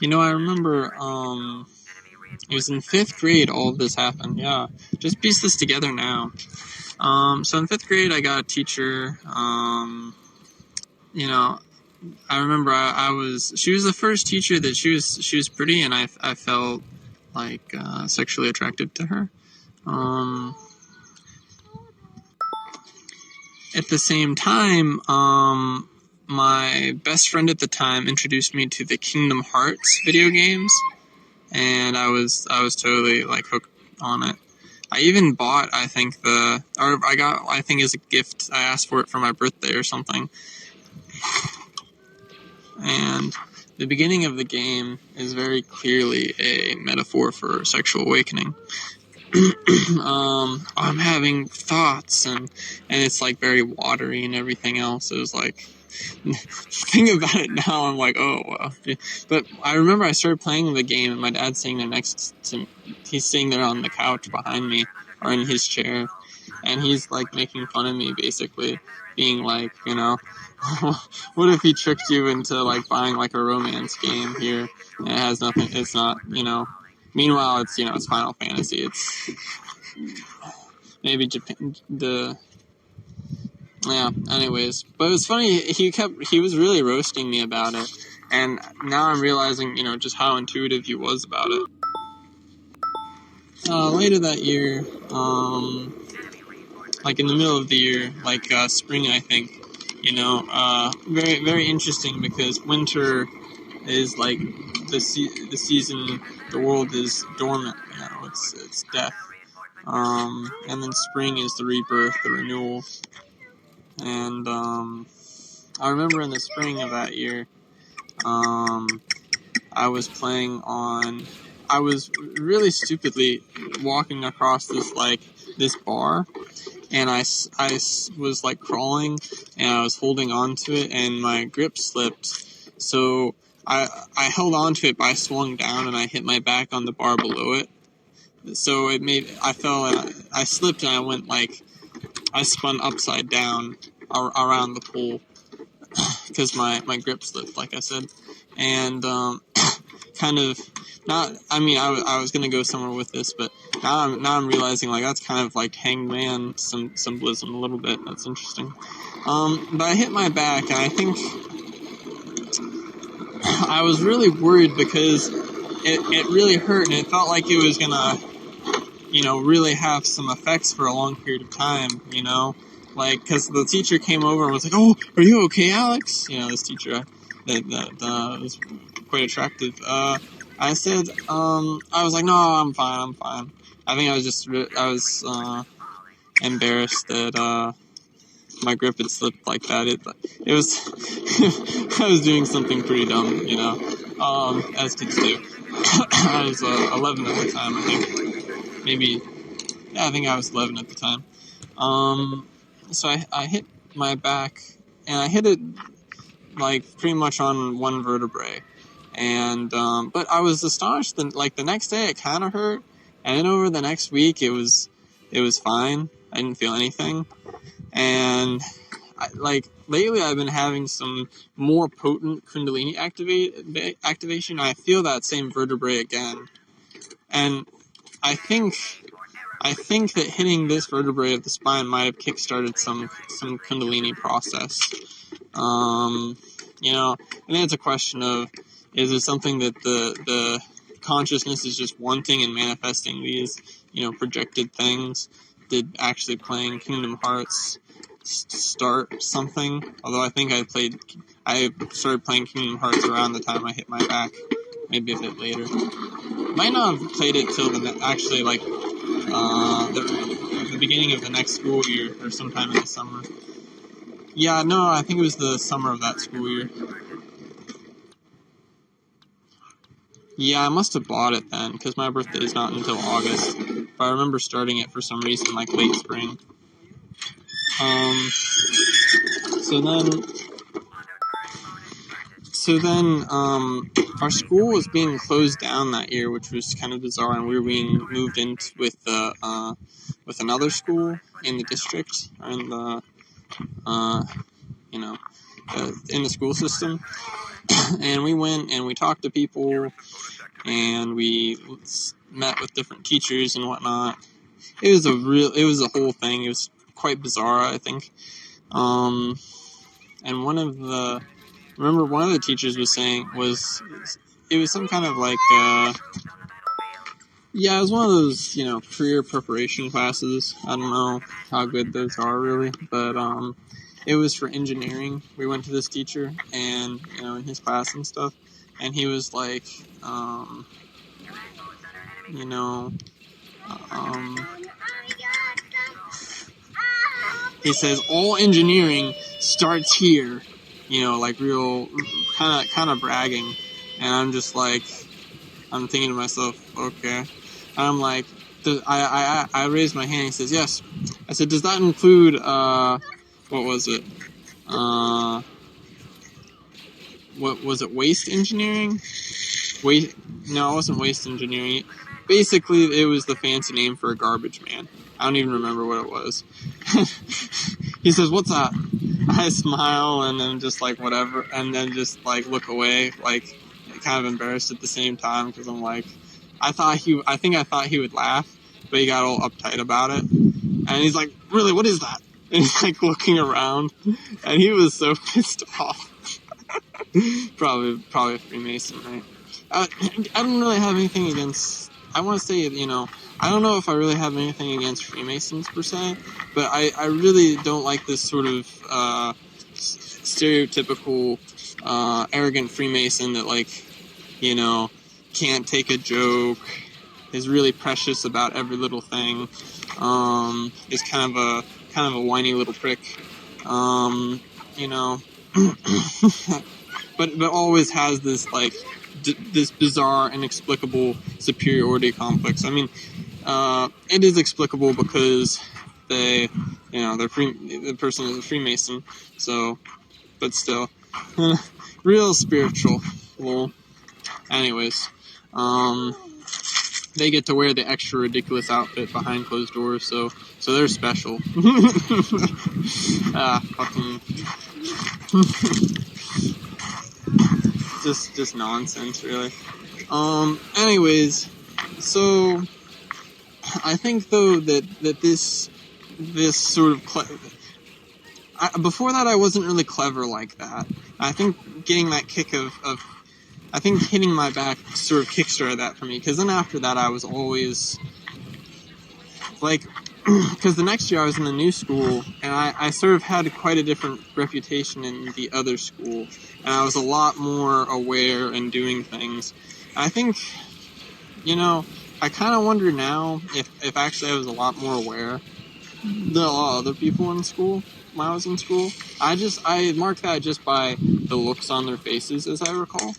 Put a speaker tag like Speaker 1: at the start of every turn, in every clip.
Speaker 1: I remember, it was in 5th grade all of this happened, yeah. Just piece this together now. So in 5th grade, I got a teacher, you know, I remember she was the first teacher that she was pretty, and I felt, like, sexually attracted to her. At the same time, my best friend at the time introduced me to the Kingdom Hearts video games, and I was totally, like, hooked on it. I even bought, I think as a gift, I asked for it for my birthday or something. And the beginning of the game is very clearly a metaphor for sexual awakening. I'm having thoughts, and it's, like, very watery and everything else. It was like, thinking about it now, I'm like, oh, wow. But I remember I started playing the game, and my dad's sitting there next to me. He's sitting there on the couch behind me, or in his chair, and he's, like, making fun of me, basically, being like, what if he tricked you into, like, buying, like, a romance game here, and it has nothing, it's not, meanwhile, it's Final Fantasy, it's maybe Japan, yeah, anyways. But it was funny, he was really roasting me about it, and now I'm realizing, just how intuitive he was about it. Later that year, like in the middle of the year, like, spring, I think, very, very interesting, because winter is, like, the season, the world is dormant, it's death. And then spring is the rebirth, the renewal. And, I remember in the spring of that year, I was really stupidly walking across this bar, and I was, like, crawling, and I was holding on to it, and my grip slipped, so I held on to it, but I swung down, and I hit my back on the bar below it, so I fell, and I slipped, and I spun upside down around the pool, because my grip slipped, like I said, and, kind of, I was gonna go somewhere with this, but now I'm realizing, like, that's kind of like hangman symbolism a little bit. That's interesting. But I hit my back, and I think I was really worried, because it really hurt, and it felt like it was gonna, really have some effects for a long period of time, like, because the teacher came over and was like, "Oh, are you okay, Alex?" This teacher that was quite attractive. I said, I was like, "No, I'm fine. I think I was embarrassed that my grip had slipped like that. It was, I was doing something pretty dumb, as kids do. I was 11 at the time, I think. Maybe, yeah, I think I was 11 at the time. So I hit my back, and I hit it, like, pretty much on one vertebrae. And, but I was astonished that, like, the next day it kind of hurt, and then over the next week it was fine. I didn't feel anything. And, lately I've been having some more potent Kundalini activation. I feel that same vertebrae again. And I think that hitting this vertebrae of the spine might have kickstarted some Kundalini process. And then it's a question of, is it something that the consciousness is just wanting and manifesting these, projected things? Did actually playing Kingdom Hearts start something? Although I think I started playing Kingdom Hearts around the time I hit my back, maybe a bit later. Might not have played it till the beginning of the next school year, or sometime in the summer. Yeah, no, I think it was the summer of that school year. Yeah, I must have bought it then, because my birthday is not until August. But I remember starting it for some reason, like, late spring. So then, our school was being closed down that year, which was kind of bizarre, and we were being moved in with another school in the district, and, in the school system. And we went and we talked to people, and we met with different teachers and whatnot. It was a whole thing. It was quite bizarre, I think. And one of the teachers was saying it was some kind of like, yeah, it was one of those, career preparation classes. I don't know how good those are really, but it was for engineering. We went to this teacher, and in his class and stuff, and he was like, you know, he says all engineering starts here, like real kind of bragging, and I'm just like, I'm thinking to myself, okay, and I'm like, I raised my hand. He says yes. I said, does that include what was it? What was it? Waste engineering? No, it wasn't waste engineering. Basically, it was the fancy name for a garbage man. I don't even remember what it was. He says, what's that? I smile and then just like whatever, and then just like look away, like kind of embarrassed at the same time, because I'm like, I thought he would laugh, but he got all uptight about it, and he's like, really, what is that? And he's like looking around, and he was so pissed off. Probably a Freemason, right? I don't really have anything against. I want to say, I don't know if I really have anything against Freemasons per se, but I really don't like this sort of stereotypical arrogant Freemason that, like, can't take a joke, is really precious about every little thing, is kind of a whiny little prick, but always has this like this bizarre, inexplicable superiority complex. I mean, it is explicable because the person is a Freemason, so, but still, real spiritual. Well, anyways, they get to wear the extra ridiculous outfit behind closed doors, so they're special. Fucking. just nonsense, really. Anyways, so I think though that this sort of before that I wasn't really clever like that. I think getting that kick of I think hitting my back sort of kickstarted that for me, because then after that I was always like, because the next year I was in a new school, and I sort of had quite a different reputation in the other school, and I was a lot more aware and doing things. I think, I kind of wonder now if actually I was a lot more aware than a lot of other people in school when I was in school. I marked that just by the looks on their faces, as I recall.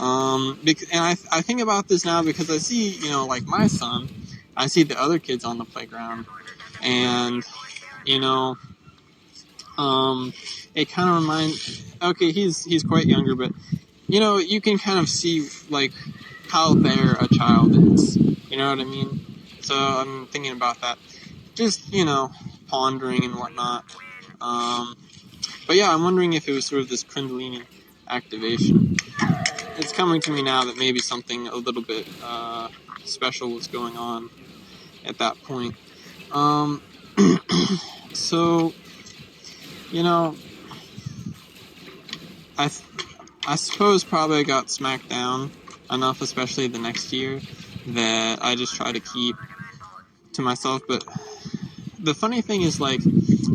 Speaker 1: And I think about this now because I see, like my son, I see the other kids on the playground, and, it kind of reminds, okay, he's quite younger, but, you can kind of see, like, how there a child is, you know what I mean? So I'm thinking about that, just, pondering and whatnot. But yeah, I'm wondering if it was sort of this Kundalini activation. It's coming to me now that maybe something a little bit special was going on at that point. So, I suppose probably I got smacked down enough, especially the next year, that I just try to keep to myself. But the funny thing is, like,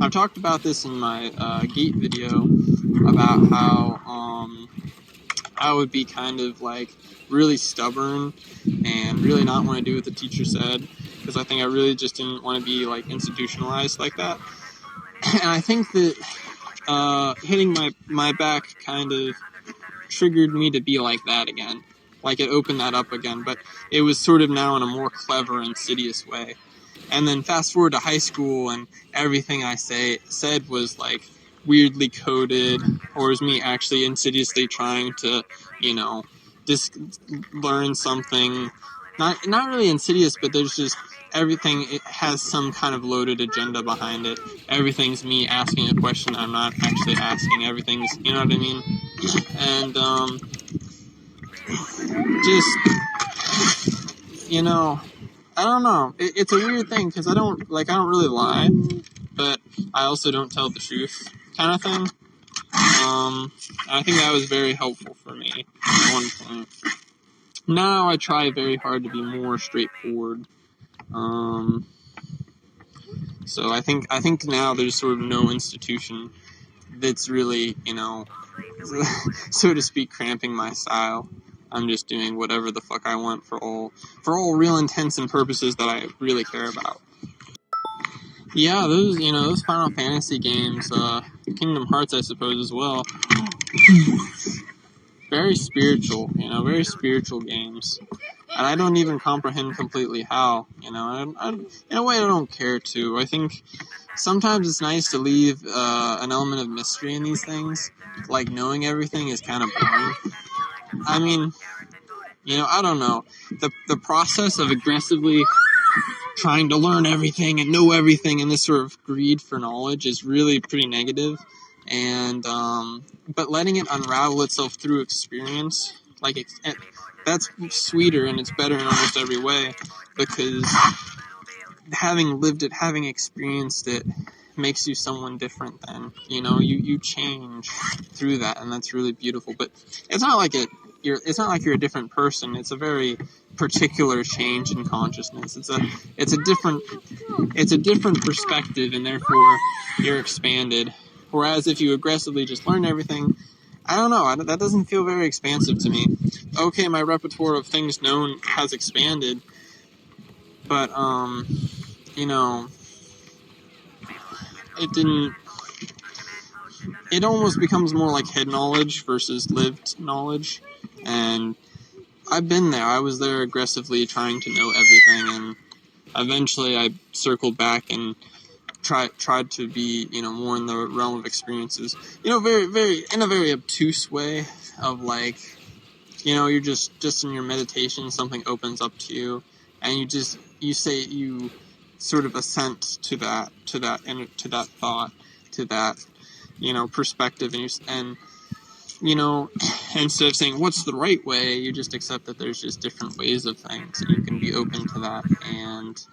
Speaker 1: I've talked about this in my gate video about how I would be kind of like really stubborn and really not want to do what the teacher said, because I think I really just didn't want to be like institutionalized like that. And I think that hitting my back kind of triggered me to be like that again. Like, it opened that up again, but it was sort of now in a more clever, insidious way. And then fast forward to high school, and everything I said was like weirdly coded, or was me actually insidiously trying to, just learn something not really insidious, but there's just everything. It has some kind of loaded agenda behind it. Everything's me asking a question I'm not actually asking. Everything's, you know what I mean? And just, I don't know. It's a weird thing because I don't really lie, but I also don't tell the truth, kind of thing. I think that was very helpful for me at one point. Now I try very hard to be more straightforward. So I think now there's sort of no institution that's really, so to speak, cramping my style. I'm just doing whatever the fuck I want for all real intents and purposes that I really care about. Yeah, those Final Fantasy games, Kingdom Hearts, I suppose, as well. Very spiritual, very spiritual games. And I don't even comprehend completely how, in a way I don't care to. I think sometimes it's nice to leave an element of mystery in these things. Like, knowing everything is kind of boring. I mean, I don't know. The process of aggressively trying to learn everything and know everything and this sort of greed for knowledge is really pretty negative. And, but letting it unravel itself through experience, that's sweeter and it's better in almost every way, because having lived it, having experienced it, makes you someone different then. You change through that, and that's really beautiful. But it's not like you're a different person. It's a very particular change in consciousness. It's a different perspective, and therefore you're expanded. Whereas if you aggressively just learn everything, I don't know, that doesn't feel very expansive to me. Okay, my repertoire of things known has expanded, but it almost becomes more like head knowledge versus lived knowledge. And I've been there. I was there aggressively trying to know everything, and eventually I circled back and tried to be, more in the realm of experiences. Very, very, in a very obtuse way of you're just in your meditation, something opens up to you, and you sort of assent to that thought, to that, perspective, and instead of saying what's the right way, you just accept that there's just different ways of things, and you can be open to that, and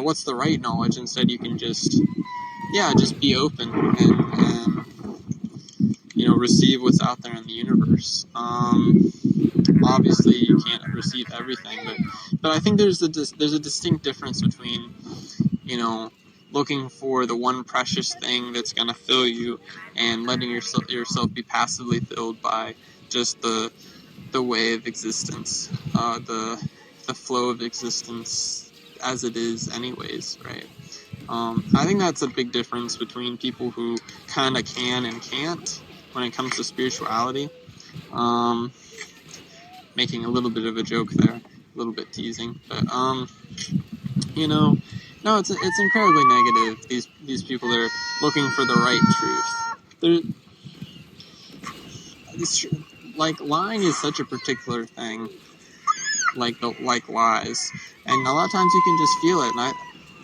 Speaker 1: what's the right knowledge? Instead, you can just be open and receive what's out there in the universe. Obviously, you can't receive everything, but I think there's a distinct difference between looking for the one precious thing that's gonna fill you, and letting yourself be passively filled by just the way of existence, the flow of existence as it is, anyways, right? I think that's a big difference between people who kind of can and can't when it comes to spirituality. Making a little bit of a joke there, a little bit teasing, but no, it's incredibly negative. These people that are looking for the right truth. Lying is such a particular thing. Like lies, and a lot of times you can just feel it. And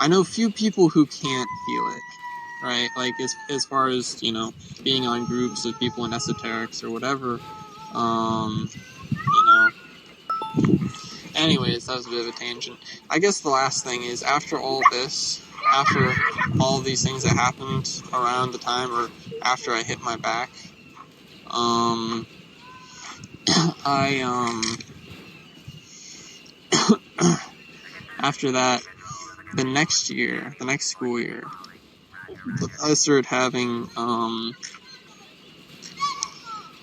Speaker 1: I know few people who can't feel it, right? Like as far as being on groups of people in esoterics or whatever. Anyways, that was a bit of a tangent. I guess the last thing is, after all these things that happened around the time, or after I hit my back, after that, the next school year, I started having,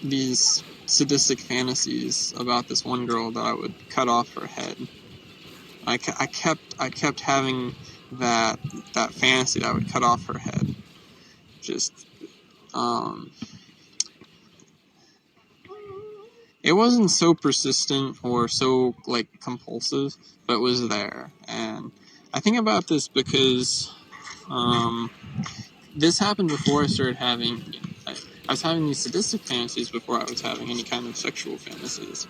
Speaker 1: these sadistic fantasies about this one girl that I would cut off her head. I kept having that fantasy that I would cut off her head. Just, it wasn't so persistent or so, compulsive, but it was there. And I think about this because, this happened before I started having, I was having these sadistic fantasies before I was having any kind of sexual fantasies,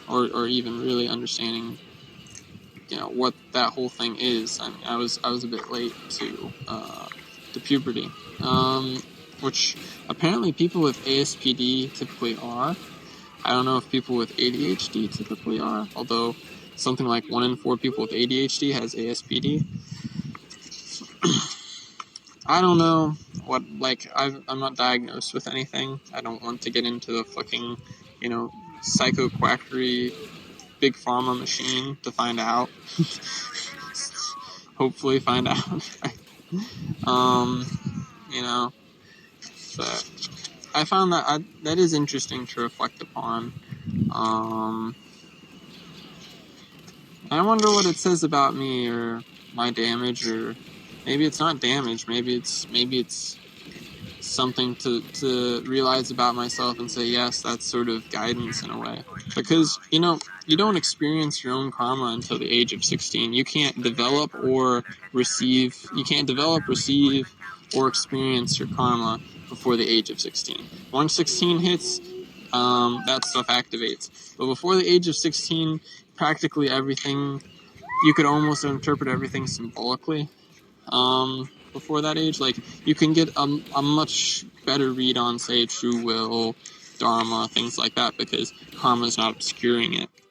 Speaker 1: or even really understanding, what that whole thing is. I mean, I was a bit late to puberty, which apparently people with ASPD typically are. I don't know if people with ADHD typically are, although something like 1 in 4 people with ADHD has ASPD. I don't know what, I'm not diagnosed with anything. I don't want to get into the fucking, psycho quackery big pharma machine to find out. Hopefully find out. um, you know, but I found that is interesting to reflect upon. I wonder what it says about me, or my damage, or maybe it's not damage. Maybe it's something to realize about myself and say, yes, that's sort of guidance in a way. Because, you don't experience your own karma until the age of 16. You can't develop, receive, or experience your karma before the age of 16. Once 16 hits, that stuff activates. But before the age of 16, practically everything, you could almost interpret everything symbolically. Before that age, like, you can get a much better read on, say, true will, dharma, things like that, because karma's not obscuring it.